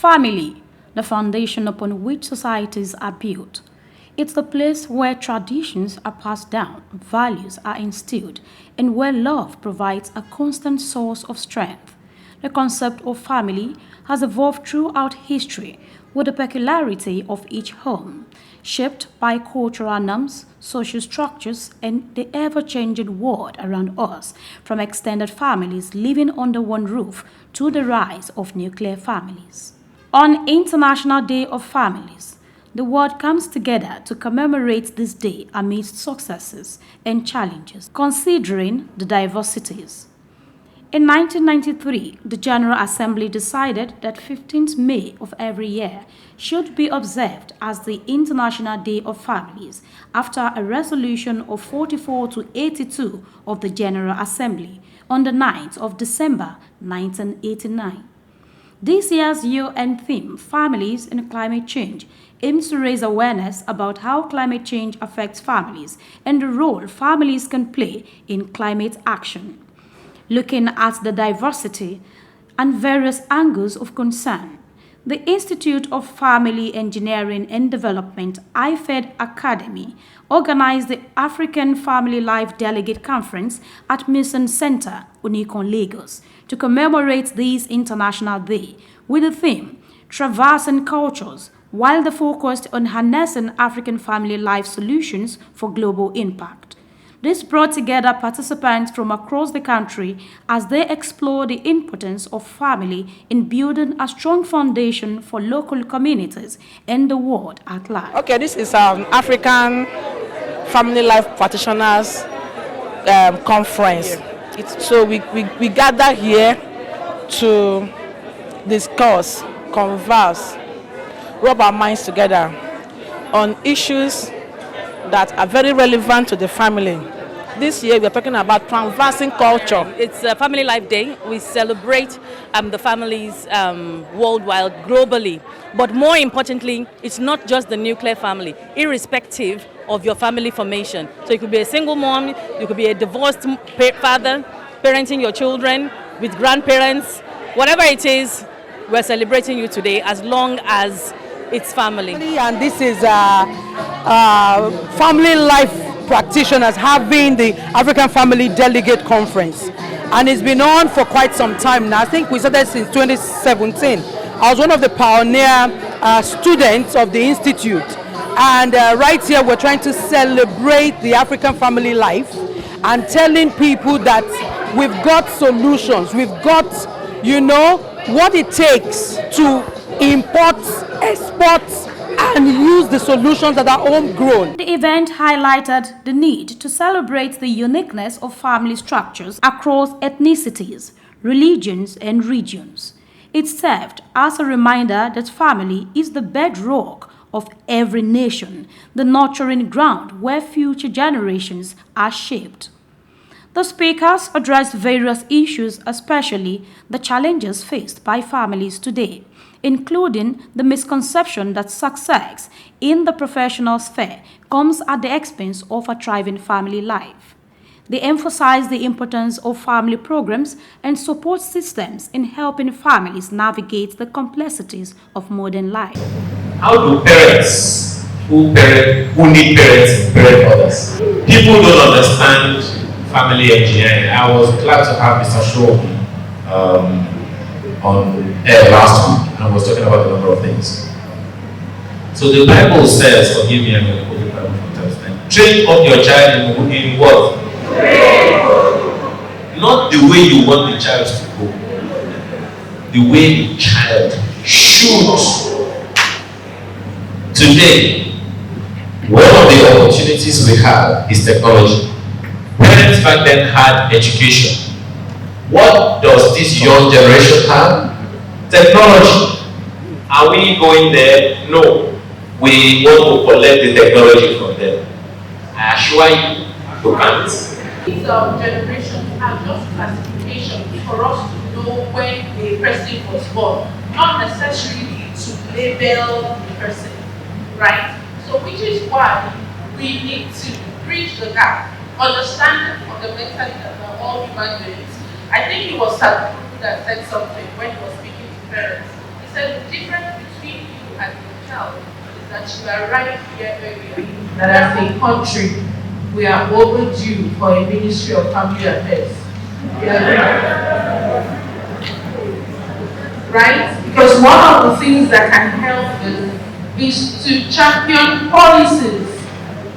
Family, the foundation upon which societies are built. It's the place where traditions are passed down, values are instilled, and where love provides a constant source of strength. The concept of family has evolved throughout history with the peculiarity of each home, shaped by cultural norms, social structures, and the ever changing world around us, from extended families living under one roof to the rise of nuclear families. On International Day of Families, the world comes together to commemorate this day amidst successes and challenges, considering the diversities. In 1993, the General Assembly decided that 15th May of every year should be observed as the International Day of Families after a resolution of 44 to 82 of the General Assembly on the 9th of December 1989. This year's UN theme, Families and Climate Change, aims to raise awareness about how climate change affects families and the role families can play in climate action. Looking at the diversity and various angles of concern, the Institute of Family Engineering and Development, IFEDACADEMY, organized the African Family Life Delegate Conference at Mission Center, Unikon, Lagos, to commemorate this International Day with the theme Traversing Cultures, while the focused on harnessing African family life solutions for global impact. This brought together participants from across the country as they explore the importance of family in building a strong foundation for local communities and the world at large. Okay, this is African Family Life Practitioners Conference. So we gather here to discuss, converse, rub our minds together on issues that are very relevant to the family. This year we are talking about traversing culture. It's a Family Life Day. We celebrate the families worldwide, globally. But more importantly, it's not just the nuclear family, irrespective of your family formation. So you could be a single mom, you could be a divorced father, parenting your children with grandparents. Whatever it is, we're celebrating you today as long as it's family. And this is Family Life Practitioners having the African Family Delegate Conference. And it's been on for quite some time now. I think we started since 2017. I was one of the pioneer students of the Institute. And right here we're trying to celebrate the African family life and telling people that we've got solutions. We've got, what it takes to import, export, and use the solutions that are homegrown. The event highlighted the need to celebrate the uniqueness of family structures across ethnicities, religions, and regions. It served as a reminder that family is the bedrock of every nation, the nurturing ground where future generations are shaped. The speakers addressed various issues, especially the challenges faced by families today, including the misconception that success in the professional sphere comes at the expense of a thriving family life. They emphasized the importance of family programs and support systems in helping families navigate the complexities of modern life. How do parents who need parents parent others? People don't understand family engineering. I was glad to have Mr. Shobi on air last week, and I was talking about a number of things. So the Bible says, forgive me, I'm going to quote the Bible from time to time, train up your child in what? Not the way you want the child to go, the way the child should. Today, one of the opportunities we have is technology. Parents back then had education. What does this young generation have? Technology. Are we going there? No. We want to collect the technology from them. I assure you, we can't. These generations are just classifications for us to know when a person was born, not necessarily to label the person, right? So which is why we need to bridge the gap, understanding fundamentally that we're all human beings. I think it was Sadhguru that said something when he was speaking to parents. He said the difference myself is that you are right here where we are. That as a country, we are overdue for a Ministry of Family Affairs. Right? Because one of the things that can help is to champion policies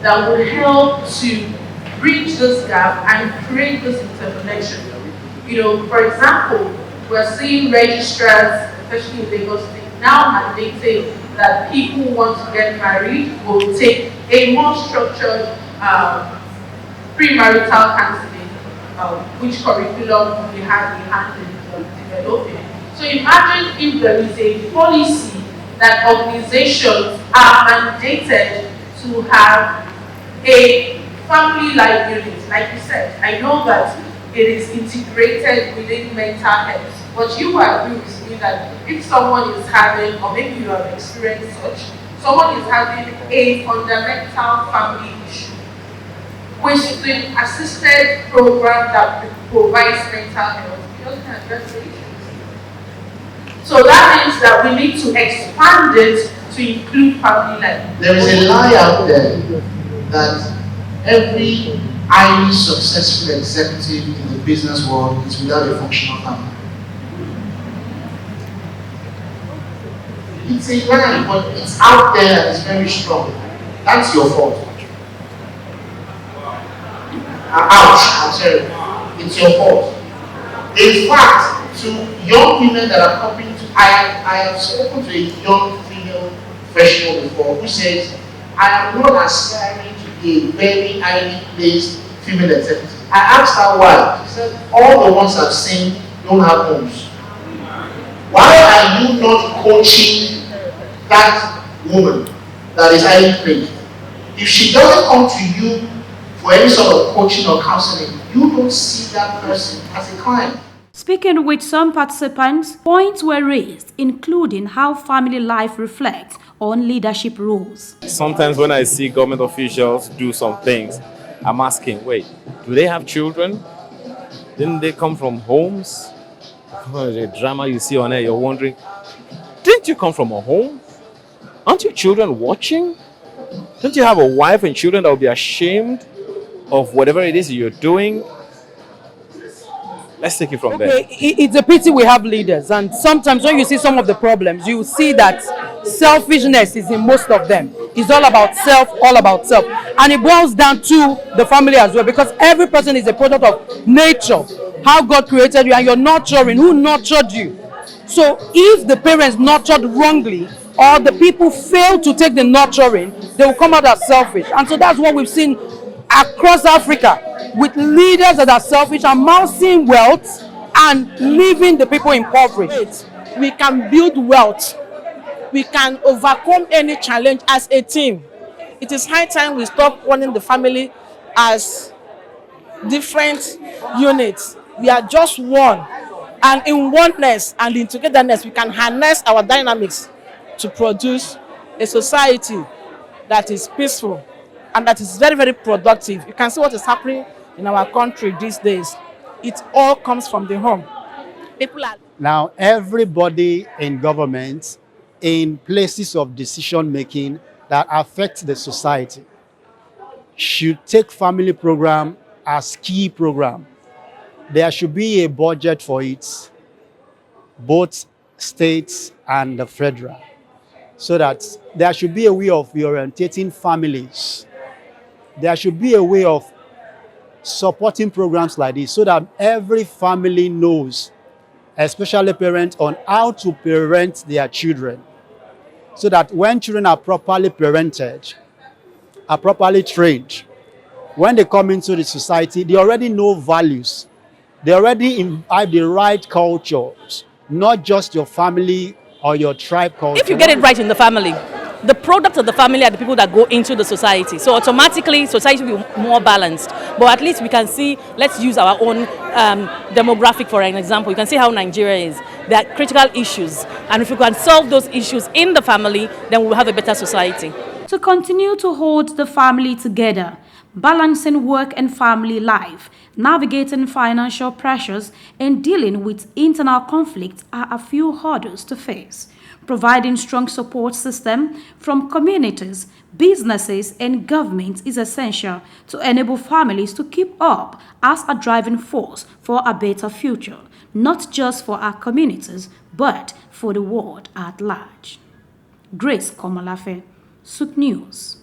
that will help to bridge this gap and create this interconnection. For example, we're seeing registrars, especially in Lagos State, now mandating that people who want to get married will take a more structured premarital counseling, which curriculum we have in hand in developing. So imagine if there is a policy that organizations are mandated to have a family life unit. Like you said, I know that it is integrated within mental health, but you agree with me that if someone is having, or maybe you have experienced such, someone is having a fundamental family issue, with the assisted program that provides mental health, it doesn't address the issues. So that means that we need to expand it to include family life. There is a lie out there that every highly successful executive in the business world is without a functional family. It's a lie, but it's out there and it's very strong. That's your fault. Ouch, I'm sorry. It's your fault. In fact, to young women that are coming to, I have spoken to a young female professional before who says, I am not aspiring to be a very highly placed female executive. I asked her why. She said, all the ones I've seen don't have homes. Why are you not coaching that woman that is highly placed? If she doesn't come to you for any sort of coaching or counseling, you don't see that person as a client. Speaking with some participants, points were raised, including how family life reflects on leadership roles. Sometimes when I see government officials do some things, I'm asking, wait, do they have children? Didn't they come from homes? The drama you see on air, you're wondering, didn't you come from a home? Aren't your children watching? Don't you have a wife and children that will be ashamed of whatever it is you're doing? Let's take it from there. It's a pity we have leaders, and sometimes when you see some of the problems, you see that selfishness is in most of them. It's all about self, and it boils down to the family as well, because every person is a product of nature, how God created you, and you're nurturing. Who nurtured you? So if the parents nurtured wrongly, or the people fail to take the nurturing, they will come out as selfish. And so that's what we've seen across Africa, with leaders that are selfish, amassing wealth and leaving the people impoverished. We can build wealth. We can overcome any challenge as a team. It is high time we stop running the family as different units. We are just one. And in oneness and in togetherness, we can harness our dynamics to produce a society that is peaceful and that is very, very productive. You can see what is happening in our country these days. It all comes from the home. People are now, everybody in government, in places of decision making that affect the society, should take family program as key program. There should be a budget for it, both states and the federal, so that there should be a way of orientating families. There should be a way of supporting programs like this so that every family knows, especially parents, on how to parent their children. So that when children are properly parented, are properly trained, when they come into the society, they already know values. They already imbibe the right cultures, not just your family or your tribe culture. If you get it right in the family, the product of the family are the people that go into the society. So automatically, society will be more balanced. But at least we can see, let's use our own demographic for an example. You can see how Nigeria is. There are critical issues. And if we can solve those issues in the family, then we'll have a better society. To continue to hold the family together, balancing work and family life, navigating financial pressures, and dealing with internal conflicts are a few hurdles to face. Providing strong support system from communities, businesses, and governments is essential to enable families to keep up as a driving force for a better future, not just for our communities, but for the world at large. Grace Komalafe, Sook News.